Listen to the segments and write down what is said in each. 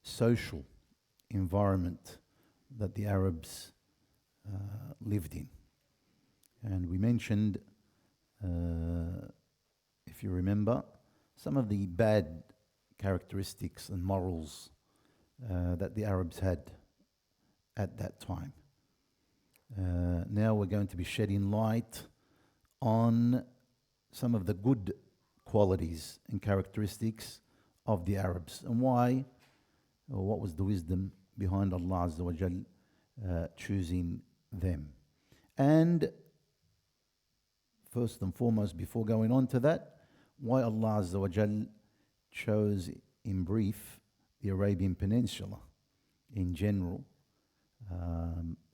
social environment that the Arabs lived in. And we mentioned, if you remember, some of the bad characteristics and morals that the Arabs had at that time. Now we're going to be shedding light on some of the good qualities and characteristics of the Arabs and why, or what was the wisdom behind Allah Azza wa Jal choosing them. And first and foremost, before going on to that, why Allah Azza wa Jal chose in brief the Arabian Peninsula in general,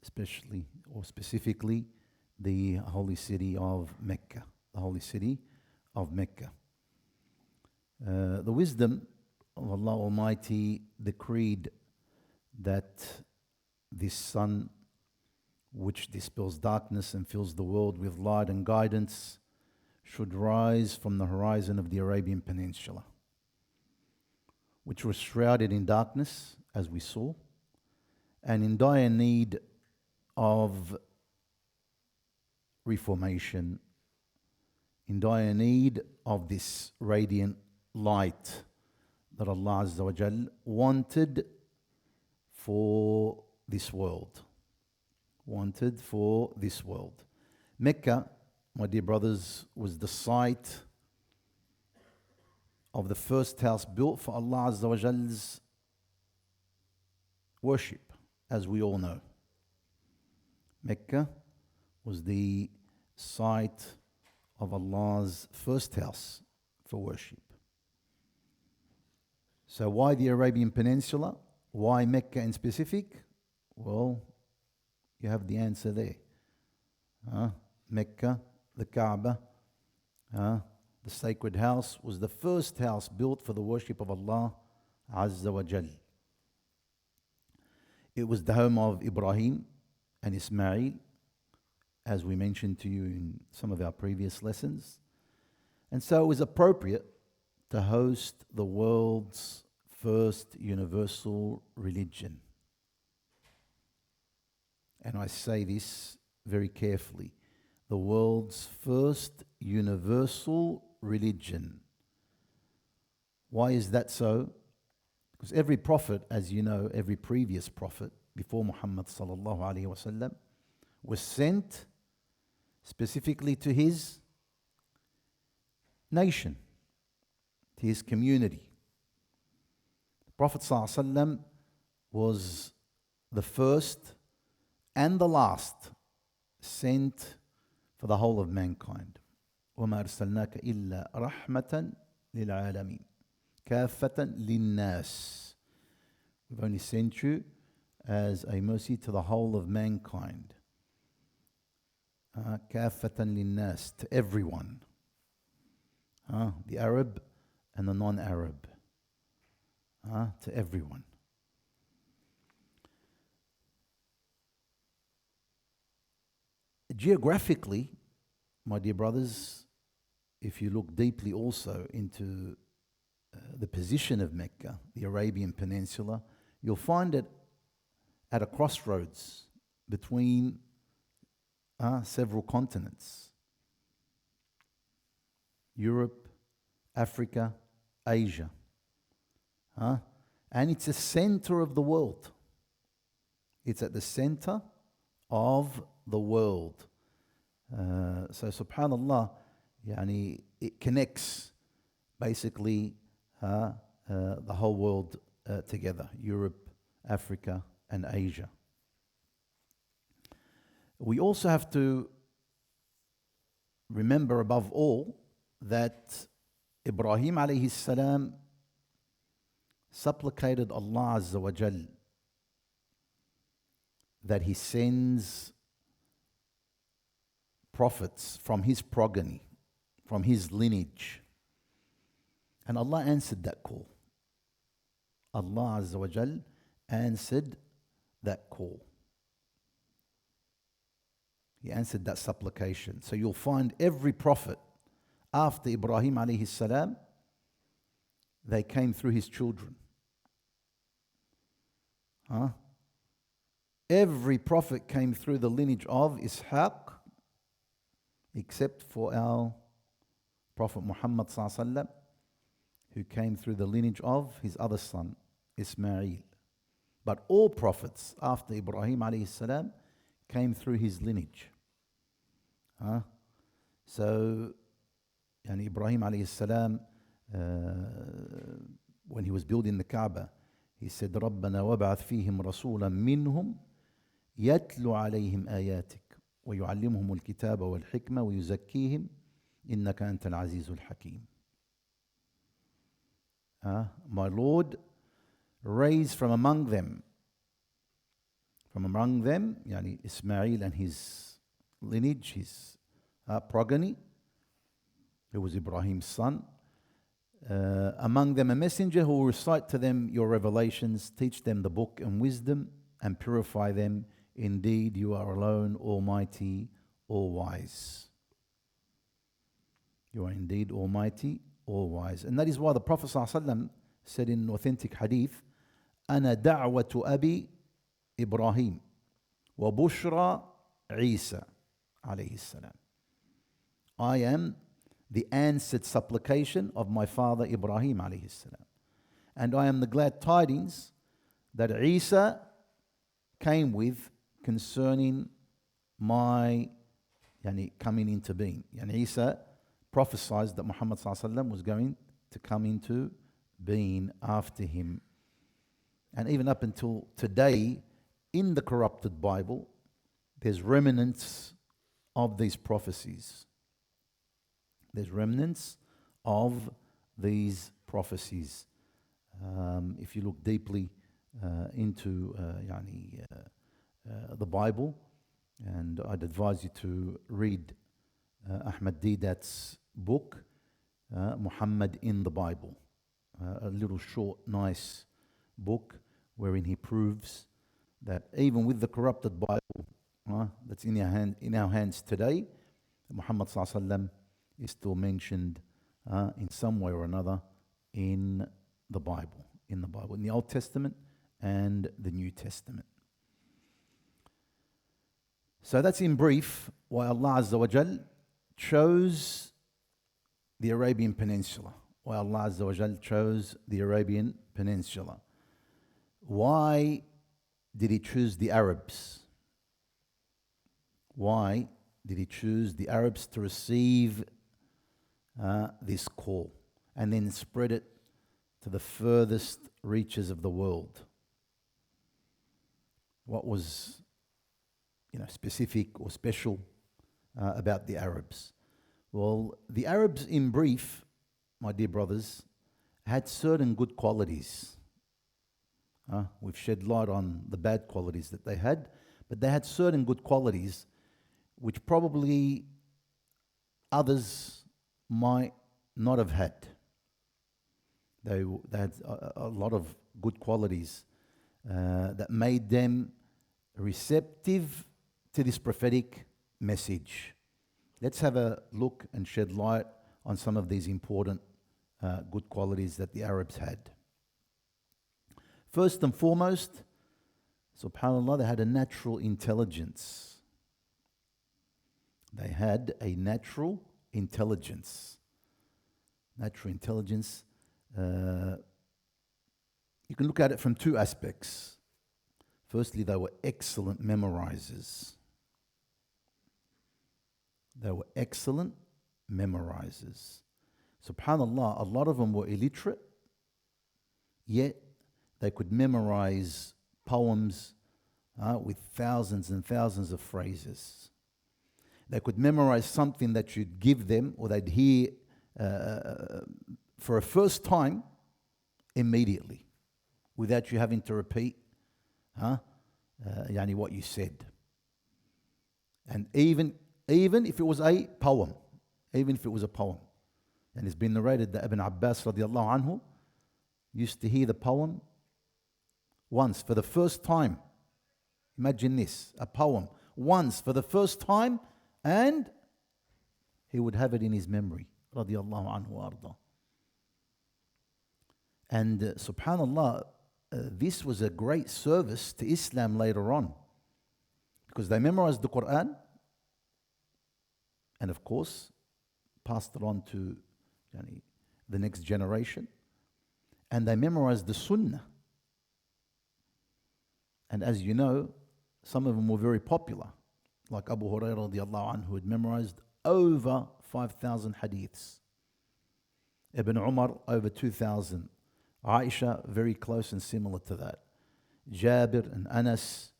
especially or specifically the holy city of Mecca, the holy city of Mecca. The wisdom of Allah Almighty decreed that this sun, which dispels darkness and fills the world with light and guidance, should rise from the horizon of the Arabian Peninsula, which was shrouded in darkness, as we saw, and in dire need of reformation, in dire need of this radiant light that Allah Azza wa Jal wanted for this world. Wanted for this world. Mecca, my dear brothers, was the site of the first house built for Allah Azza wa Jal's worship, as we all know. Mecca was the site of Allah's first house for worship. So why the Arabian Peninsula? Why Mecca in specific? Well, you have the answer there. Mecca, the Kaaba, the sacred house, was the first house built for the worship of Allah Azza wa Jal. It was the home of Ibrahim and Ismail, as we mentioned to you in some of our previous lessons. And so it was appropriate to host the world's first universal religion. And I say this very carefully. The world's first universal religion. Why is that so? Because every prophet, as you know, every previous prophet before Muhammad sallallahu alaihi wasallam was sent specifically to his nation, to his community. The Prophet sallallahu alaihi wasallam was the first and the last sent for the whole of mankind. وَمَا أَرْسَلْنَاكَ إِلَّا رَحْمَةً لِلْعَالَمِينَ كَافَّةً لِلنَّاسِ. We've only sent you as a mercy to the whole of mankind. كَافَّةً لِلنَّاسِ, to everyone. The Arab and the non-Arab. To everyone. Geographically, my dear brothers, if you look deeply also into the position of Mecca, the Arabian Peninsula, you'll find it at a crossroads between several continents. Europe, Africa, Asia. And it's a center of the world. It's at the center of the world. So subhanallah, yani, it connects basically the whole world together, Europe, Africa, and Asia. We also have to remember above all that Ibrahim alayhi salam supplicated Allah Azza wa Jal that he sends prophets from his progeny, from his lineage. And Allah answered that call. Allah Azza wa Jal answered that call. He answered that supplication. So you'll find every prophet after Ibrahim alayhi salam, they came through his children. Huh? Every prophet came through the lineage of Ishaq, except for our Prophet Muhammad sallallahu alaihi wasallam, who came through the lineage of his other son, Ismail. But all prophets after Ibrahim alayhi salam came through his lineage. Huh? So, yani Ibrahim alayhi salam, when he was building the Kaaba, he said, رَبَّنَا وَابْعَثْ فِيهِمْ رَسُولًا مِّنْهُمْ يَتْلُ عَلَيْهِمْ آيَاتِكَ وَيُعَلِّمُهُمُ الْكِتَابَ وَالْحِكْمَةَ وَيُزَكِّيهِمْ إِنَّكَ أَنْتَ الْعَزِيزُ الْحَكِيمُ. My Lord, raise from among them, yani Ismail and his lineage, his progeny, who was Ibrahim's son, among them a messenger who will recite to them your revelations, teach them the book and wisdom, and purify them. Indeed, you are alone, Almighty, All-Wise. You are indeed Almighty, All-Wise. And that is why the Prophet ﷺ said in authentic hadith, أَنَا دَعْوَةُ أَبِي إِبْرَاهِيمُ وَبُشْرَى عِيسَى عليه السلام. I am the answered supplication of my father Ibrahim alayhi salam. And I am the glad tidings that Isa came with concerning my coming into being. Isa prophesied that Muhammad was going to come into being after him. And even up until today, in the corrupted Bible, there's remnants of these prophecies. There's remnants of these prophecies. If you look deeply into the Bible, and I'd advise you to read Ahmad Deedat's book, Muhammad in the Bible. A little short, nice book wherein he proves that even with the corrupted Bible that's in our hands today, Muhammad sallallahu alaihi wasallam is still mentioned in some way or another in the Bible, in the Old Testament and the New Testament. So that's in brief why Allah Azza wa Jal chose the Arabian Peninsula. Why Allah Azza wa Jal chose the Arabian Peninsula. Why did He choose the Arabs? Why did He choose the Arabs to receive this call and then spread it to the furthest reaches of the world? What was specific or special about the Arabs? Well, the Arabs, in brief, my dear brothers, had certain good qualities. We've shed light on the bad qualities that they had, but they had certain good qualities which probably others might not have had. They had a lot of good qualities that made them receptive to this prophetic message. Let's have a look and shed light on some of these important good qualities that the Arabs had. First and foremost, subhanAllah, they had a natural intelligence. They had a natural intelligence. Natural intelligence, you can look at it from two aspects. Firstly, they were excellent memorizers. They were excellent memorizers. SubhanAllah, a lot of them were illiterate, yet they could memorize poems with thousands and thousands of phrases. They could memorize something that you'd give them or they'd hear for a first time immediately without you having to repeat what you said. And even if it was a poem, and it's been narrated that Ibn Abbas radiallahu anhu used to hear the poem once for the first time. Imagine this, a poem once for the first time, and he would have it in his memory, radiallahu anhu arda. And subhanallah, this was a great service to Islam later on, because they memorized the Quran and of course passed it on to the next generation, and they memorized the Sunnah. And as you know, some of them were very popular, like Abu Hurairah radiallahu anhu, who had memorized over 5,000 hadiths. Ibn Umar, over 2,000. Aisha, very close and similar to that. Jabir and Anas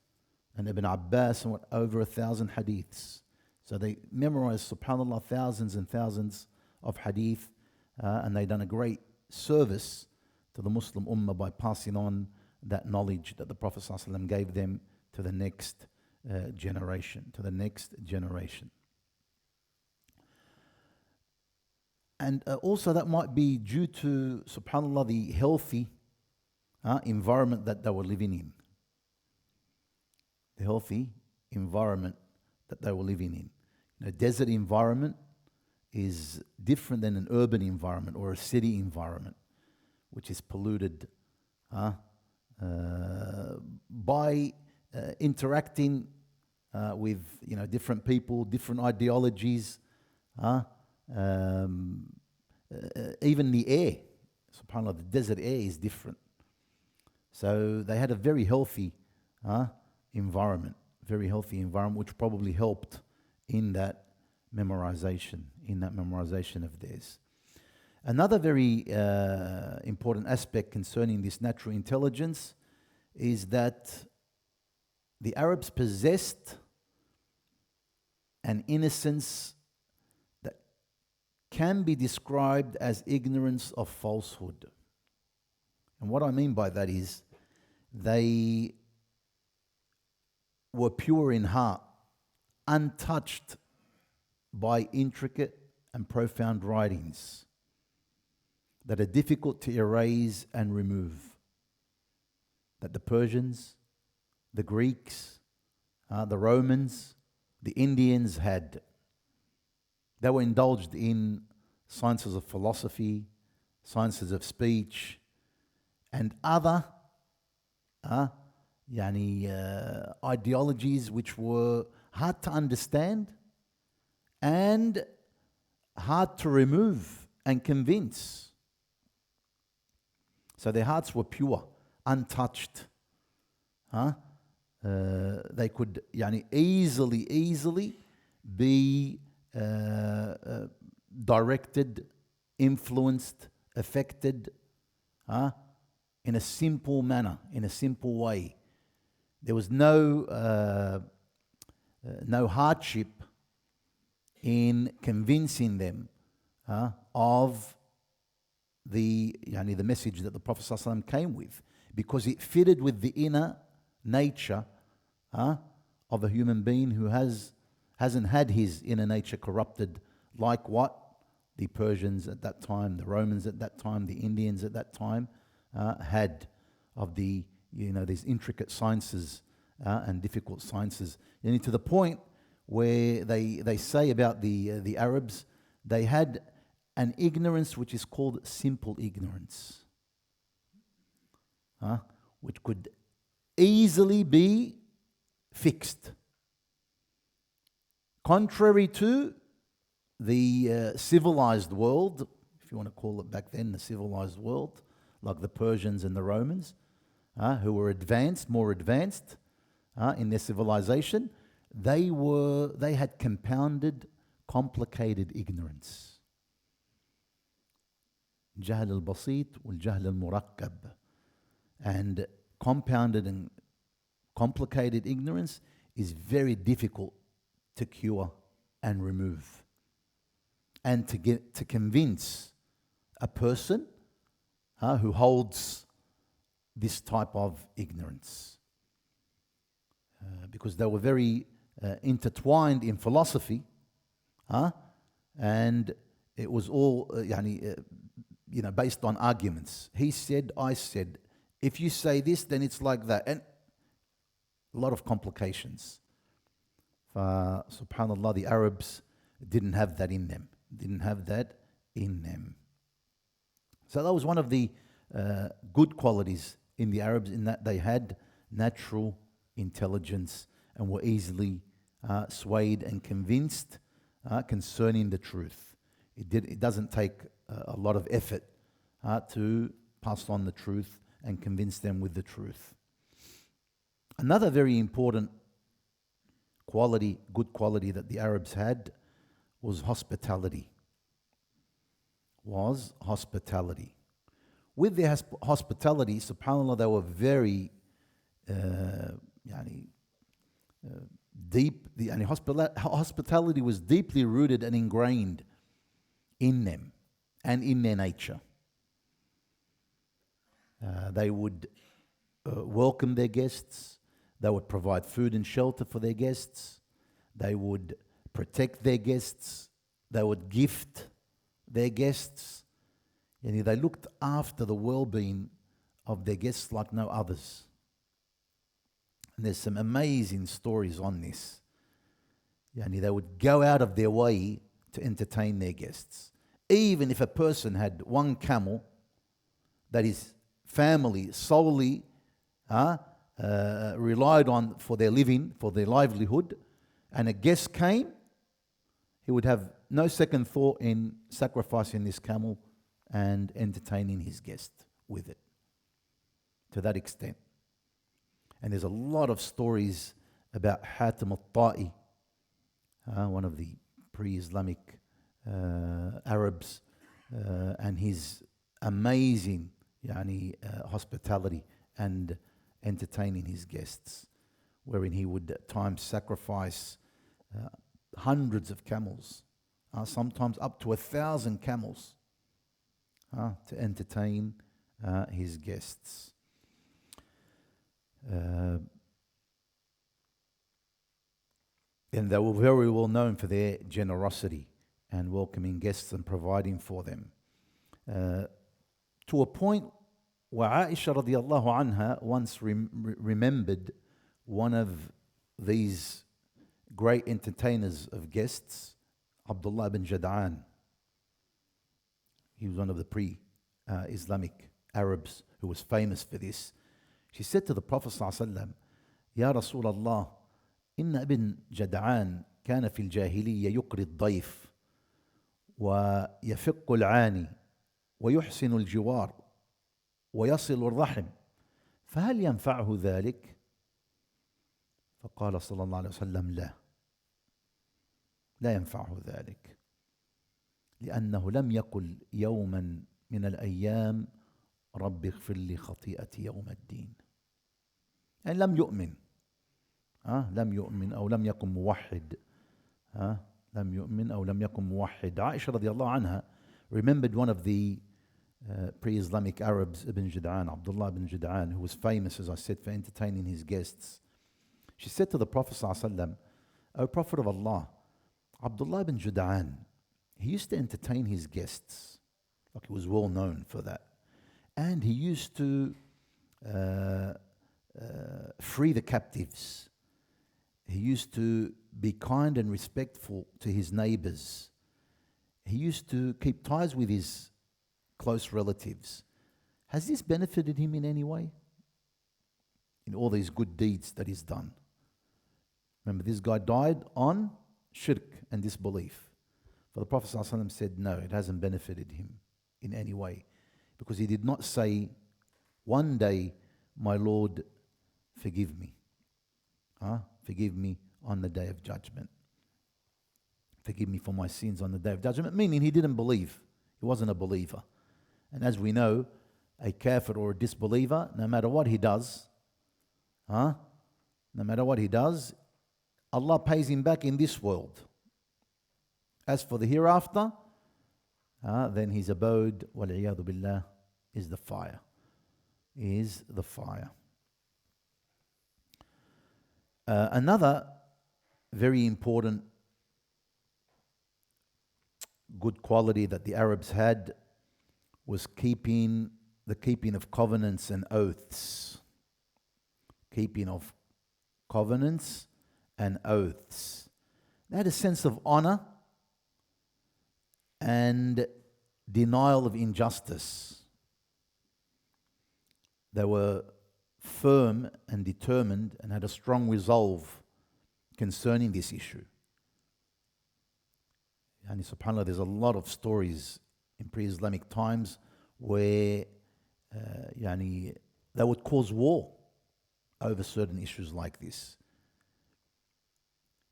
and Ibn Abbas, and over 1,000 hadiths. So they memorized, subhanAllah, thousands and thousands of hadith, and they done a great service to the Muslim Ummah by passing on that knowledge that the Prophet ﷺ gave them to the next generation, And also that might be due to, subhanAllah, the healthy environment that they were living in. The healthy environment that they were living in. A desert environment is different than an urban environment or a city environment, which is polluted by interacting with different people, different ideologies, even the air. SubhanAllah, the desert air is different. So they had a very healthy environment, which probably helped in that memorization of theirs. Another very important aspect concerning this natural intelligence is that the Arabs possessed an innocence that can be described as ignorance of falsehood. And what I mean by that is they were pure in heart, untouched by intricate and profound writings that are difficult to erase and remove, that the Persians, the Greeks, the Romans, the Indians had. They were indulged in sciences of philosophy, sciences of speech, and other ideologies which were hard to understand and hard to remove and convince. So their hearts were pure, untouched. They could easily be directed, influenced, affected in a simple manner, in a simple way. There was no hardship in convincing them of the message that the Prophet ﷺ came with, because it fitted with the inner nature of a human being who hasn't had his inner nature corrupted like what the Persians at that time, the Romans at that time, the Indians at that time had of the these intricate sciences and difficult sciences. And to the point where they say about the Arabs, they had an ignorance which is called simple ignorance, which could easily be fixed. Contrary to the civilized world, if you want to call it back then the civilized world, like the Persians and the Romans, who were more advanced in their civilization, they had compounded, complicated ignorance. Jahl al-basit wal-jahl al-murakkab. And compounded and complicated ignorance is very difficult to cure and remove. And to convince a person who holds this type of ignorance. Because they were very intertwined in philosophy, and it was all based on arguments. He said, I said. If you say this, then it's like that. And a lot of complications. Subhanallah, the Arabs didn't have that in them. So that was one of the good qualities in the Arabs in that they had natural intelligence and were easily swayed and convinced concerning the truth. It doesn't take a lot of effort to pass on the truth and convince them with the truth. Another very important quality, good quality that the Arabs had was hospitality. With their hospitality, subhanAllah, they were very deep. Hospitality was deeply rooted and ingrained in them and in their nature. They would welcome their guests. They would provide food and shelter for their guests. They would protect their guests. They would gift their guests. And they looked after the well-being of their guests like no others. And there's some amazing stories on this. They would go out of their way to entertain their guests. Even if a person had one camel that his family solely relied on for their living, for their livelihood, and a guest came, he would have no second thought in sacrificing this camel and entertaining his guest with it, to that extent. And there's a lot of stories about Hatim al-Ta'i, one of the pre-Islamic Arabs, and his amazing hospitality and entertaining his guests, wherein he would at times sacrifice hundreds of camels, sometimes up to 1,000 camels, to entertain his guests. And they were very well known for their generosity and welcoming guests and providing for them. To a point where Aisha radiallahu anha once remembered one of these great entertainers of guests, Abdullah ibn Jad'an. He was one of the pre-Islamic Arabs who was famous for this. She said to the Prophet ﷺ, Ya Rasulullah, inna ibn Jad'an kana fil jahiliya yuqri al-dayf wa yafiqu al-'ani wa yuhsinu al-jiwar wa yasilu al-rahim فهل ينفعه ذلك؟ فقال صلى الله عليه وسلم لا ينفعه ذلك لأنه لم يقل يوما من الأيام رب اغفر لي خطيئتي يوم الدين. يعني لم يؤمن أو لم يكن موحد. لم يؤمن أو لم يكن موحد. Aisha radiallahu anha remembered one of the pre-Islamic Arabs, Ibn Jad'an, Abdullah ibn Jad'an, who was famous, as I said, for entertaining his guests. She said to the Prophet ﷺ, O Prophet of Allah, Abdullah ibn Jad'an, he used to entertain his guests. Like, he was well known for that. And he used to free the captives. He used to be kind and respectful to his neighbors. He used to keep ties with his close relatives. Has this benefited him in any way? In all these good deeds that he's done. Remember, this guy died on shirk and disbelief. But the Prophet ﷺ said, no, it hasn't benefited him in any way. Because he did not say, one day, my Lord, forgive me. Forgive me on the day of judgment. Forgive me for my sins on the day of judgment. Meaning he didn't believe. He wasn't a believer. And as we know, a kafir or a disbeliever, no matter what he does, Allah pays him back in this world. As for the hereafter, then his abode, wal-'iyadhu billah, is the fire. Another very important good quality that the Arabs had was the keeping of covenants and oaths. Keeping of covenants and oaths. They had a sense of honor and denial of injustice. They were firm and determined and had a strong resolve concerning this issue. And subhanAllah, there's a lot of stories in pre-Islamic times where they would cause war over certain issues like this.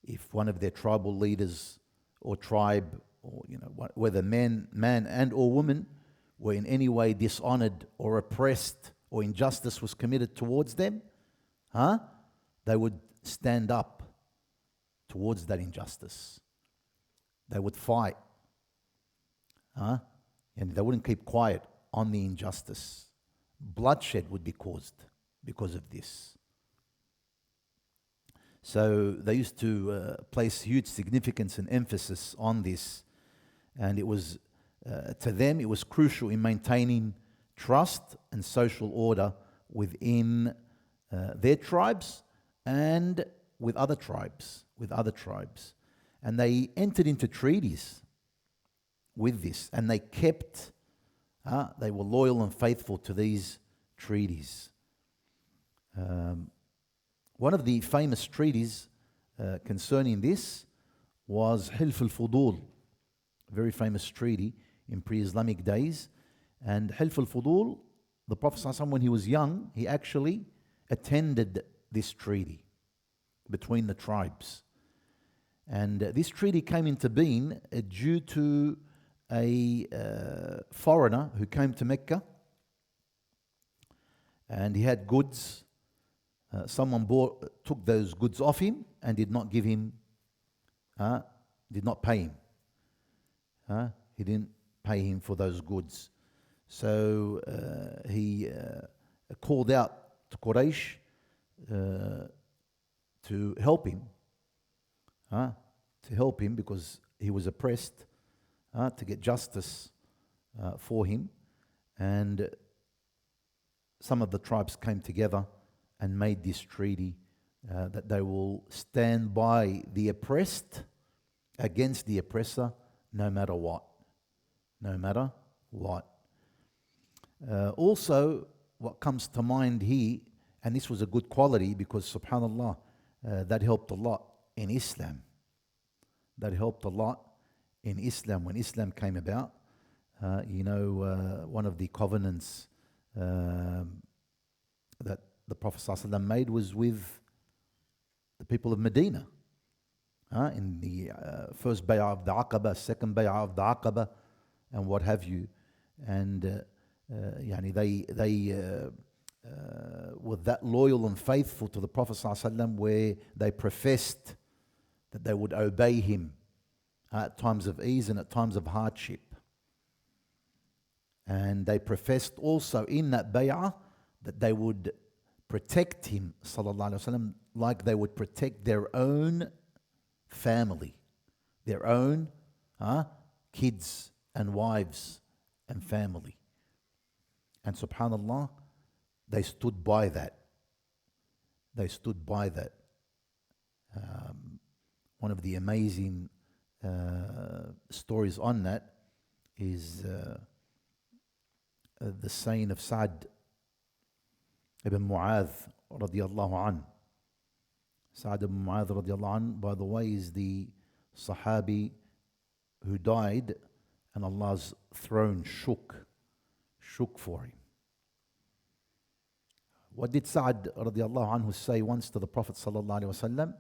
If one of their tribal leaders or tribe, or whether man and or woman, were in any way dishonored or oppressed or injustice was committed towards them, they would stand up towards that injustice. They would fight. And they wouldn't keep quiet on the injustice. Bloodshed would be caused because of this. So they used to place huge significance and emphasis on this. And it was, to them, it was crucial in maintaining trust and social order within their tribes and with other tribes. And they entered into treaties with this, and they they were loyal and faithful to these treaties. One of the famous treaties concerning this was Hilf al-Fudul, a very famous treaty in pre-Islamic days. And Hilf al-Fudul, the Prophet ﷺ, when he was young, he actually attended this treaty between the tribes. And this treaty came into being due to a foreigner who came to Mecca, and he had goods. Someone took those goods off him and did not give him, did not pay him. He didn't pay him for those goods. So he called out to Quraysh to help him. Because he was oppressed, to get justice for him. And some of the tribes came together and made this treaty that they will stand by the oppressed against the oppressor no matter what. Also, what comes to mind here, and this was a good quality because subhanAllah, that helped a lot in Islam. When Islam came about. One of the covenants that the Prophet ﷺ made was with the people of Medina. In the first bay'ah of the Aqaba, second bay'ah of the Aqaba, and what have you. And they were that loyal and faithful to the Prophet ﷺ, where they professed that they would obey him at times of ease and at times of hardship. And they professed also in that bay'ah that they would protect him, sallallahu alaihi wasallam, like they would protect their own family, their own kids and wives and family. And subhanallah, they stood by that. One of the amazing stories on that is the saying of Sa'd ibn Mu'adh radiyallahu an. Sa'd ibn Mu'adh radiyallahu an, by the way, is the Sahabi who died and Allah's throne shook for him. What did Sa'd radiyallahu anhu say once to the Prophet sallallahu alaihi wasallam?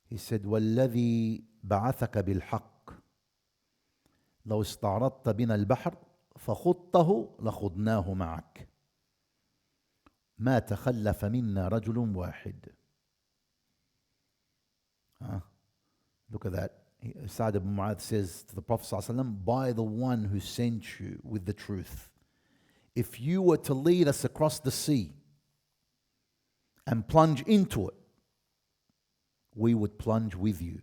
He said, وَالَّذِي بَعَثَكَ بِالْحَقِّ لَوْ اسْتَعْرَضْتَ بِنَا الْبَحْرَ فَخُضْتَهُ لَخُضْنَاهُ مَعَكَ مَا تَخَلَّفَ مِنَّا رَجُلٌ وَاحِدٌ. Look at that. Sa'd ibn Mu'adh says to the Prophet ﷺ, by the one who sent you with the truth, if you were to lead us across the sea and plunge into it, we would plunge with you.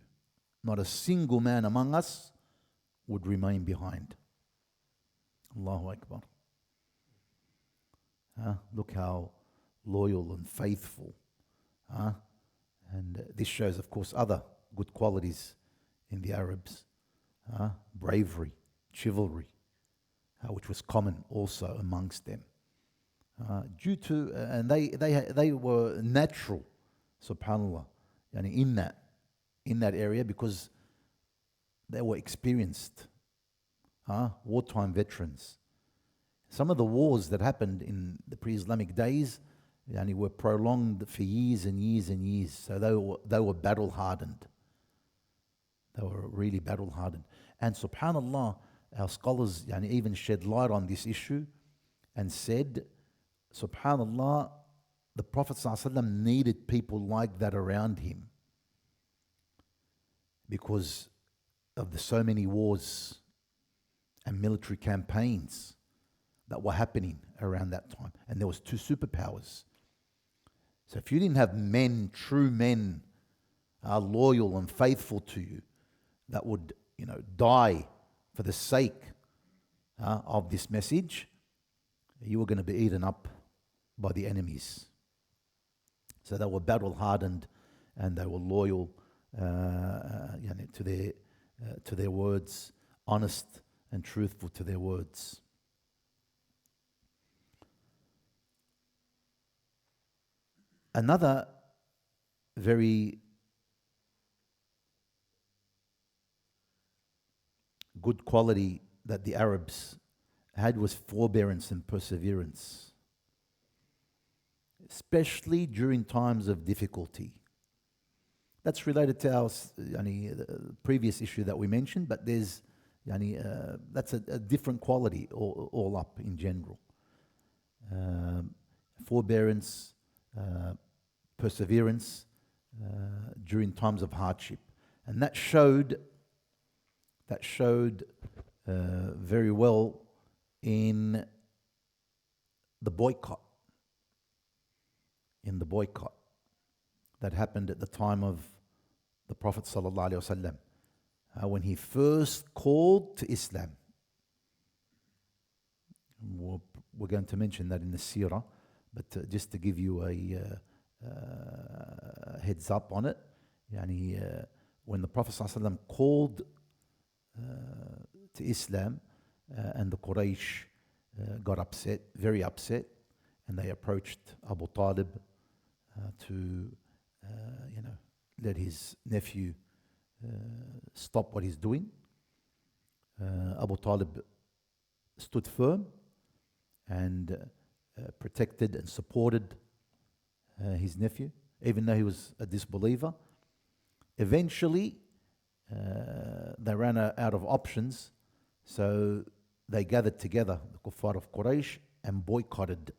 Not a single man among us would remain behind. Allahu Akbar. Look how loyal and faithful. And this shows, of course, other good qualities in the Arabs. Bravery, chivalry, which was common also amongst them. And they were natural, subhanallah, and in that area because they were experienced, wartime veterans. Some of the wars that happened in the pre-Islamic days were prolonged for years and years and years. So they were battle hardened. They were really battle hardened. And subhanallah, our scholars even shed light on this issue and said, subhanallah, the Prophet ﷺ needed people like that around him because of the so many wars and military campaigns that were happening around that time. And there was two superpowers. So if you didn't have men, true men, loyal and faithful to you, that would die for the sake of this message, you were going to be eaten up by the enemies. So they were battle hardened and they were loyal to their words, honest and truthful to their words. Another very good quality that the Arabs had was forbearance and perseverance, especially during times of difficulty. That's related to our previous issue that we mentioned, but there's that's a different quality all up in general. Forbearance, perseverance during times of hardship, and that showed very well in the boycott. That happened at the time of the Prophet ﷺ, when he first called to Islam. We're going to mention that in the seerah, but just to give you a heads up on it, when the Prophet ﷺ called to Islam, and the Quraysh got upset, very upset, and they approached Abu Talib to let his nephew stop what he's doing. Abu Talib stood firm and protected and supported his nephew, even though he was a disbeliever. Eventually, they ran out of options, so they gathered together, the Kuffar of Quraysh, and boycotted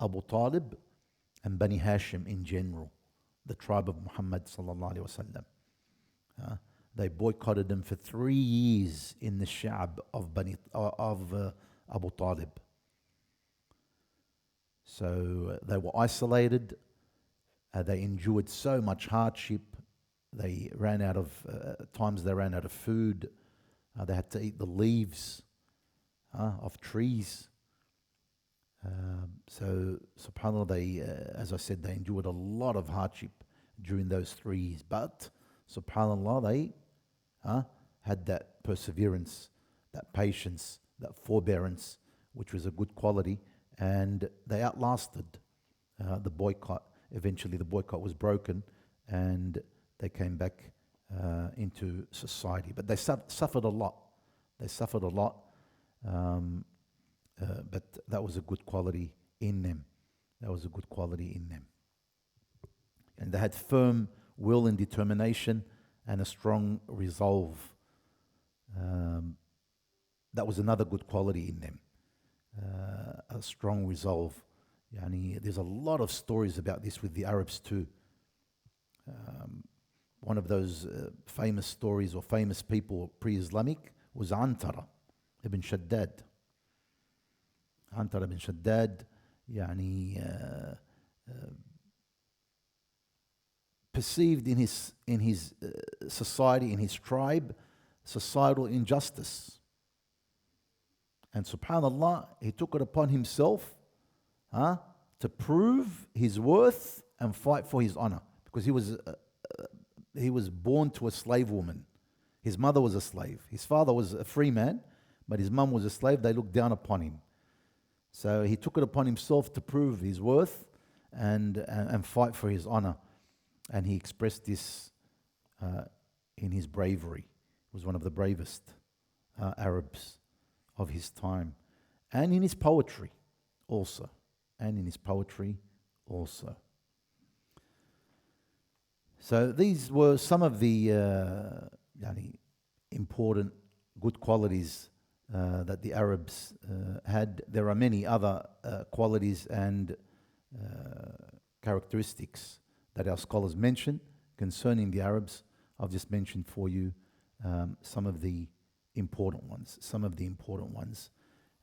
Abu Talib and Bani Hashim in general, the tribe of Muhammad sallallahu alaihi wasallam. They boycotted them for 3 years in the Sha'ab of Abu Talib. So they were isolated. They endured so much hardship. They ran out of times. They ran out of food. They had to eat the leaves of trees. So subhanAllah, they, as I said, they endured a lot of hardship during those 3 years. But subhanAllah, they had that perseverance, that patience, that forbearance, which was a good quality, and they outlasted the boycott. Eventually the boycott was broken and they came back into society. But they suffered a lot. But that was a good quality in them. And they had firm will and determination and a strong resolve. That was another good quality in them. A strong resolve. There's a lot of stories about this with the Arabs too. One of those famous stories or famous people pre-Islamic was Antara ibn Shaddad. Antara ibn Shaddad, perceived in his society, in his tribe, societal injustice. And subhanAllah, he took it upon himself to prove his worth and fight for his honor. Because he was born to a slave woman. His mother was a slave. His father was a free man, but his mum was a slave. They looked down upon him. So he took it upon himself to prove his worth and fight for his honor. And he expressed this in his bravery. He was one of the bravest Arabs of his time. And in his poetry also. And in his poetry also. So these were some of the important good qualities that the Arabs had. There are many other qualities and characteristics that our scholars mention concerning the Arabs. I've just mentioned for you some of the important ones.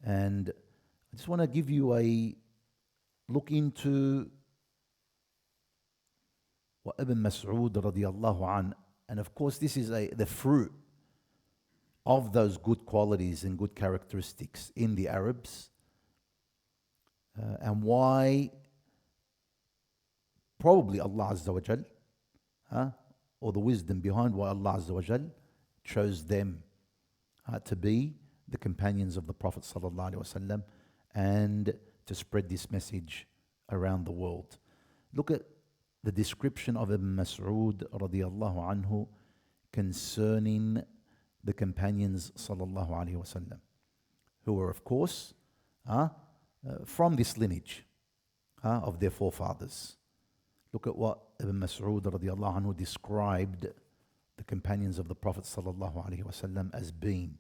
And I just want to give you a look into what Ibn Mas'ud radiallahu an, and of course this is the fruit of those good qualities and good characteristics in the Arabs, and why probably Allah Azza wa Jal, or the wisdom behind why Allah Azza wa Jal chose them to be the companions of the Prophet Sallallahu Alaihi Wasallam and to spread this message around the world. Look at the description of Ibn Mas'ud radiallahu anhu concerning the companions Sallallahu Alaihi Wasallam, who were of course from this lineage of their forefathers. Look at what Ibn Mas'ud radiallahu anhu described the companions of the Prophet Sallallahu Alaihi Wasallam as being.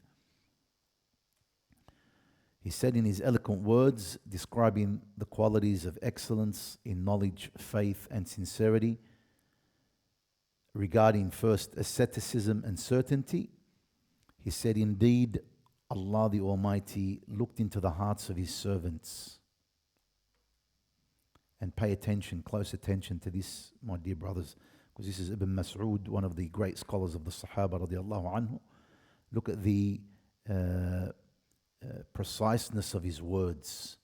He said in his eloquent words, describing the qualities of excellence in knowledge, faith, and sincerity, regarding first asceticism and certainty, he said, indeed, Allah the Almighty looked into the hearts of His servants. And pay attention, close attention to this, my dear brothers, because this is Ibn Mas'ud, one of the great scholars of the Sahaba radiallahu anhu. Look at the preciseness of his words.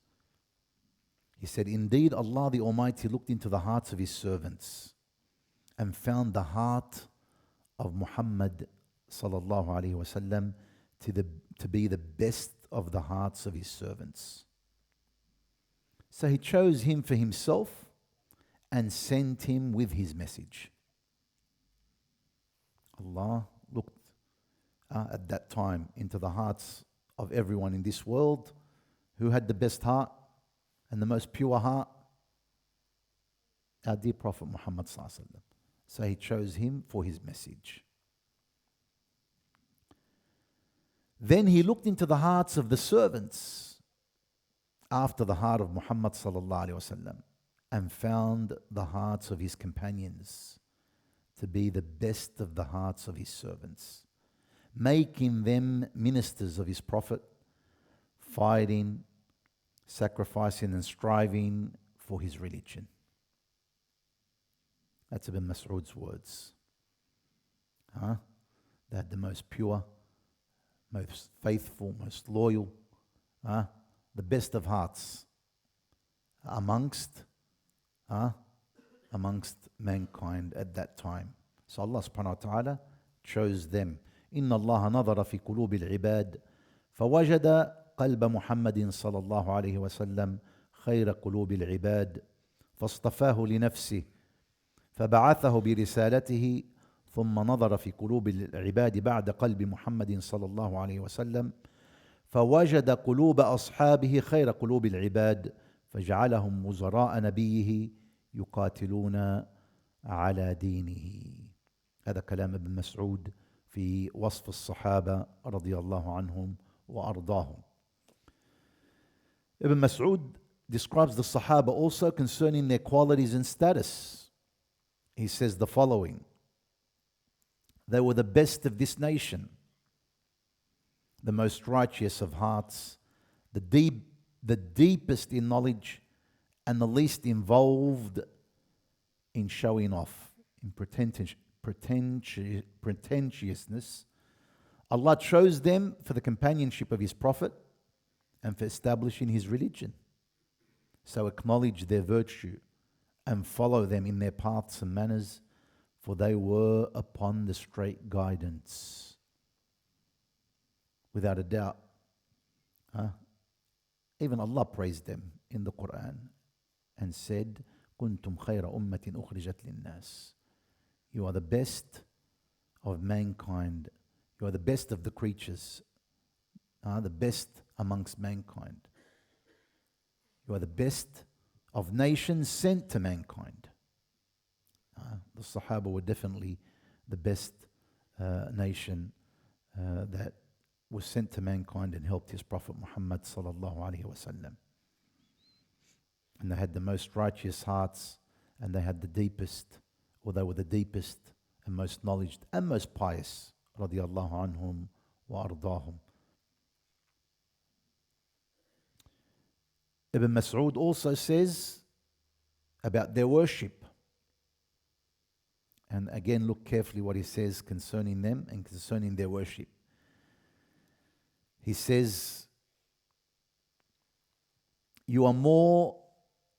He said, indeed, Allah the Almighty looked into the hearts of His servants and found the heart of Muhammad sallallahu alaihi wasallam to be the best of the hearts of His servants. So He chose him for Himself and sent him with His message. Allah looked at that time into the hearts of everyone in this world. Who had the best heart and the most pure heart? Our dear Prophet Muhammad sallallahu alaihi wasallam. So He chose him for His message. Then He looked into the hearts of the servants after the heart of Muhammad sallallahu alaihi wasallam and found the hearts of His companions to be the best of the hearts of His servants, making them ministers of His Prophet, fighting, sacrificing and striving for His religion. That's Ibn Mas'ud's words. They had the most pure, most faithful, most loyal, the best of hearts amongst mankind at that time. So Allah subhanahu wa ta'ala chose them. إن الله نظر في قلوب العباد فوجد قلب محمد صلى الله عليه وسلم خير قلوب العباد فاصطفاه لنفسه فبعثه برسالته ثم نظر في قلوب العباد بعد قلب محمد صلى الله عليه وسلم فوجد قلوب أصحابه خير قلوب العباد فجعلهم وزراء نبيه يقاتلون على دينه. هذا كلام ابن مسعود في وصف الصحابة رضي الله عنهم وأرضاهم. Ibn Mas'ud describes the Sahaba also concerning their qualities and status. He says the following: they were the best of this nation, the most righteous of hearts, the deepest in knowledge, and the least involved in showing off, in pretentiousness. Allah chose them for the companionship of His Prophet and for establishing His religion. So acknowledge their virtue and follow them in their paths and manners, for they were upon the straight guidance. Without a doubt, Even Allah praised them in the Quran and said, كنتم خير أمة أخرجت للناس. You are the best of mankind. You are the best of the creatures, the best amongst mankind. You are the best of nations sent to mankind. The Sahaba were definitely the best nation that was sent to mankind and helped his Prophet Muhammad sallallahu alaihi wasallam. And they had the most righteous hearts, and they had the deepest, or they were the deepest and most knowledge and most pious, radiyallahu anhum wa ardahum. Ibn Mas'ud also says about their worship. And again, look carefully what he says concerning them and concerning their worship. He says, you are more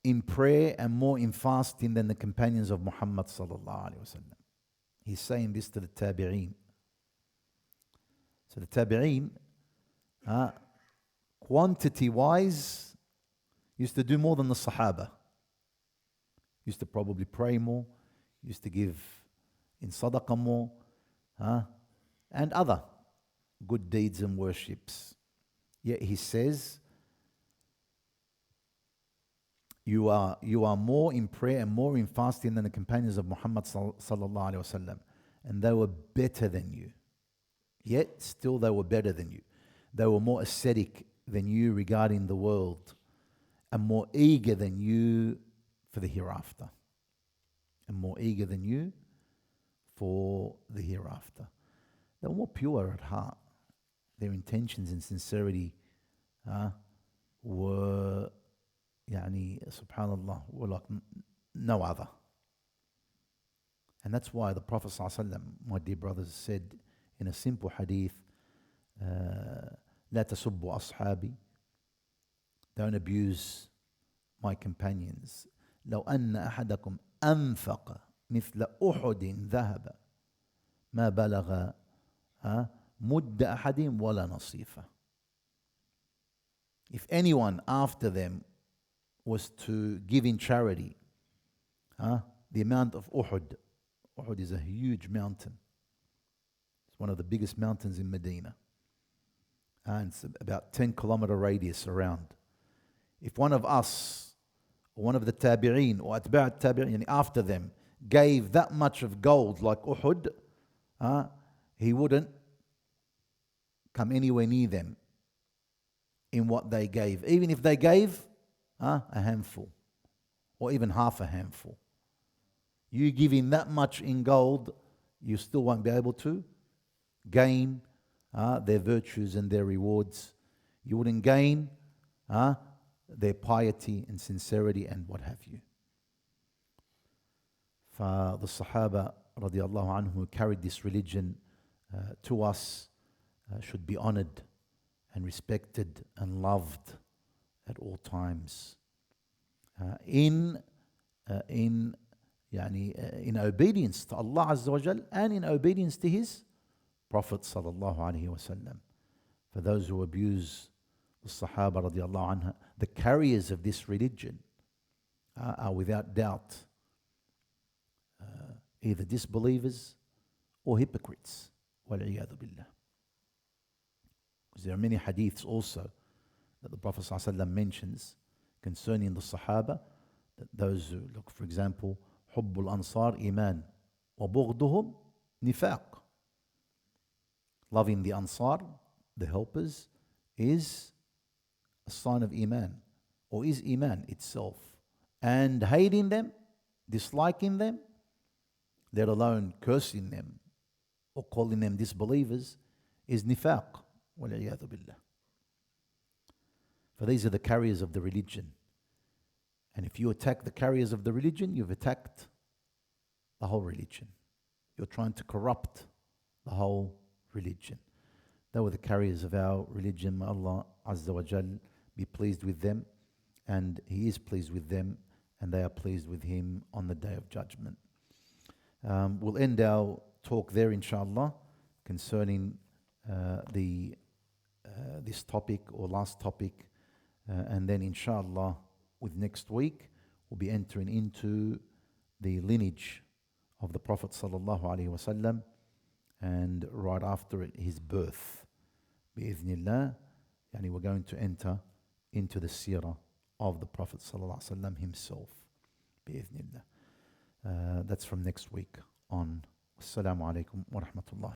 in prayer and more in fasting than the companions of Muhammad sallallahu alaihi wasallam. He's saying this to the tabi'een. So the tabi'een, quantity-wise, used to do more than the Sahaba. Used to probably pray more, used to give in sadaqah more, and other good deeds and worships. Yet he says, you are more in prayer and more in fasting than the companions of Muhammad sallallahu alaihi wasallam, and they were better than you. Yet still they were better than you. They were more ascetic than you regarding the world, and more eager than you for the hereafter. And more eager than you for the hereafter. They were more pure at heart. Their intentions and sincerity were, subhanallah, were like no other. And that's why the Prophet ﷺ, my dear brothers, said in a simple hadith, لا تسبوا أصحابي, don't abuse my companions. لو أن أحدكم أنفق مثل أحد ذهب ما بلغ مد أحد ولا نصيفه. If anyone after them was to give in charity the amount of Uhud. Uhud is a huge mountain. It's one of the biggest mountains in Medina. And it's about 10-kilometer radius around. If one of us, or one of the tabi'een, or atba' tabi'een, after them, gave that much of gold like Uhud, he wouldn't come anywhere near them in what they gave. Even if they gave a handful, or even half a handful. You giving that much in gold, you still won't be able to gain their virtues and their rewards. You wouldn't gain their piety and sincerity and what have you. For the Sahaba radiallahu anhu who carried this religion to us should be honored and respected and loved at all times. In obedience to Allah Azza wa Jal and in obedience to His Prophet sallallahu alaihi wasallam. For those who abuse the Sahaba radiallahu anha, the carriers of this religion are without doubt either disbelievers or hypocrites. Wal-iyadhu billah. Because there are many hadiths also that the Prophet sallallahu alaihi wasallam mentions concerning the Sahaba, that those who, look, for example, حب الأنصار إيمان وبغضهم نفاق. Loving the Ansar, the helpers, is a sign of Iman, or is Iman itself. And hating them, disliking them, let alone cursing them or calling them disbelievers, is nifaq. وَالْعِيَاذُ بِاللَّهِ. For these are the carriers of the religion. And if you attack the carriers of the religion, you've attacked the whole religion. You're trying to corrupt the whole religion. They were the carriers of our religion. May Allah Azza wa Jal be pleased with them, and He is pleased with them, and they are pleased with Him on the Day of Judgment. We'll end our talk there, inshallah, concerning this topic or last topic And then inshallah, with next week, we'll be entering into the lineage of the Prophet sallallahu alaihi wasallam, and right after it, his birth. Bi'idhnillah, yani we're going to enter into the seerah of the Prophet sallallahu alaihi wasallam himself. Bi'idhnillah. That's from next week on. Assalamu alaikum wa rahmatullah.